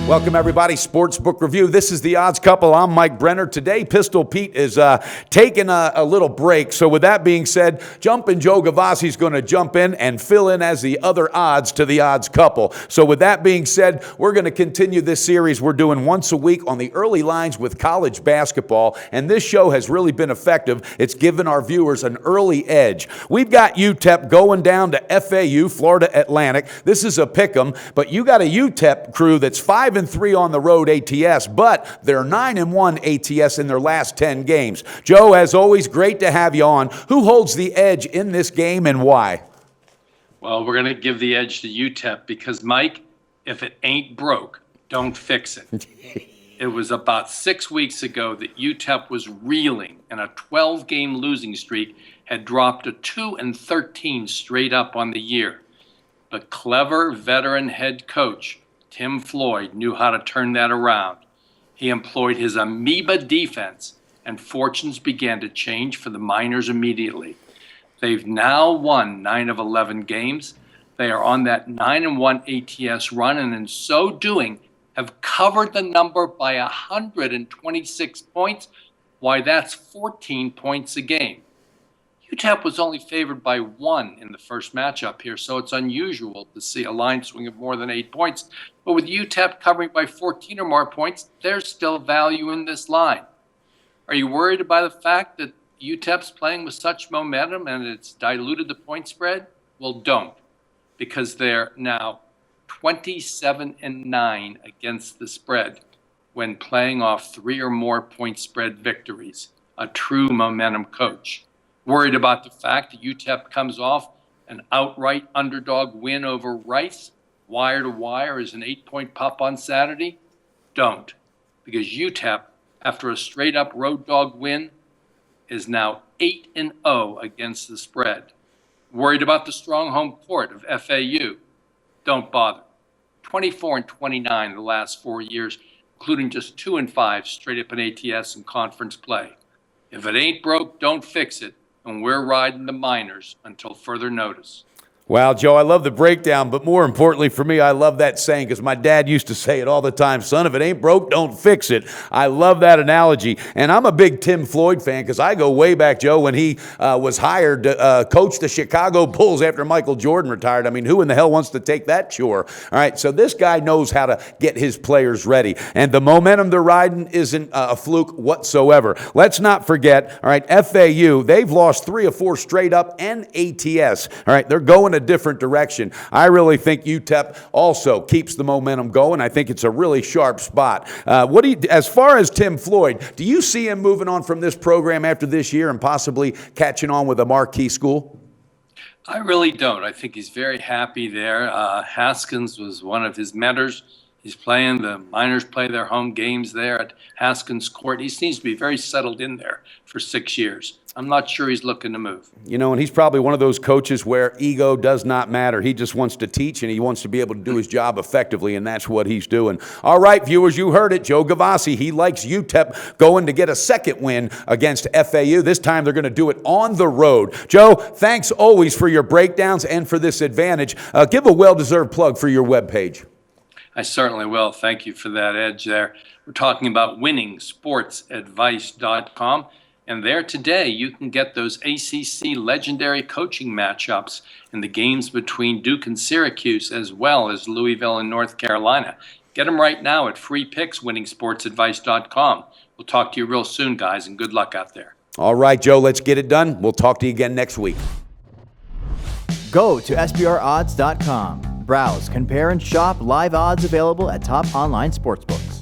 Welcome, everybody. Sportsbook Review. This is the Odds Couple. I'm Mike Brenner. Today, Pistol Pete is taking a little break. So with that being said, Jumpin' Joe Gavassi is going to jump in and fill in as the other odds to the Odds Couple. So with that being said, we're going to continue this series we're doing once a week on the early lines with college basketball. And this show has really been effective. It's given our viewers an early edge. We've got UTEP going down to FAU, Florida Atlantic. This is a pick'em, but you got a UTEP crew that's 5-3 on the road ATS, but they're 9-1 ATS in their last 10 games. Joe, as always, great to have you on. Who holds the edge in this game and why? Well, we're going to give the edge to UTEP because, Mike, if it ain't broke, don't fix it. It was about 6 weeks ago that UTEP was reeling, and a 12-game losing streak had dropped to 2-13 straight up on the year. But clever veteran head coach Tim Floyd knew how to turn that around. He employed his amoeba defense, and fortunes began to change for the Miners immediately. They've now won 9 of 11 games. They are on that 9-1 ATS run, and in so doing, have covered the number by 126 points. Why, that's 14 points a game. UTEP was only favored by 1 in the first matchup here, so it's unusual to see a line swing of more than 8 points. But with UTEP covering by 14 or more points, there's still value in this line. Are you worried about the fact that UTEP's playing with such momentum and it's diluted the point spread? Well, don't, because they're now 27-9 against the spread when playing off 3 or more point spread victories. A true momentum coach. Worried about the fact that UTEP comes off an outright underdog win over Rice, wire to wire, as an 8-point pup on Saturday? Don't, because UTEP, after a straight-up road dog win, is now 8-0 against the spread. Worried about the strong home court of FAU? Don't bother. 24-29 the last 4 years, including just 2-5 straight up in ATS and conference play. If it ain't broke, don't fix it. And we're riding the Miners until further notice. Wow, Joe, I love the breakdown, but more importantly for me, I love that saying because my dad used to say it all the time, son, if it ain't broke, don't fix it. I love that analogy. And I'm a big Tim Floyd fan because I go way back, Joe, when he was hired to coach the Chicago Bulls after Michael Jordan retired. I mean, who in the hell wants to take that chore? All right, so this guy knows how to get his players ready. And the momentum they're riding isn't a fluke whatsoever. Let's not forget, all right, FAU, they've lost 3 or 4 straight up and ATS. All right, they're going a different direction. I really think UTEP also keeps the momentum going. I think it's a really sharp spot. As far as Tim Floyd, do you see him moving on from this program after this year and possibly catching on with a marquee school? I really don't. I think he's very happy there. Haskins was one of his mentors. He's playing, the Miners play their home games there at Haskins Court. He seems to be very settled in there for 6 years. I'm not sure he's looking to move. You know, and he's probably one of those coaches where ego does not matter. He just wants to teach, and he wants to be able to do his job effectively, and that's what he's doing. All right, viewers, you heard it. Joe Gavassi, he likes UTEP going to get a second win against FAU. This time they're going to do it on the road. Joe, thanks always for your breakdowns and for this advantage. Give a well-deserved plug for your webpage. I certainly will. Thank you for that edge there. We're talking about winningsportsadvice.com. And there today, you can get those ACC legendary coaching matchups in the games between Duke and Syracuse, as well as Louisville and North Carolina. Get them right now at free picks, winningsportsadvice.com. We'll talk to you real soon, guys, and good luck out there. All right, Joe, let's get it done. We'll talk to you again next week. Go to SBRodds.com. Browse, compare, and shop live odds available at top online sportsbooks.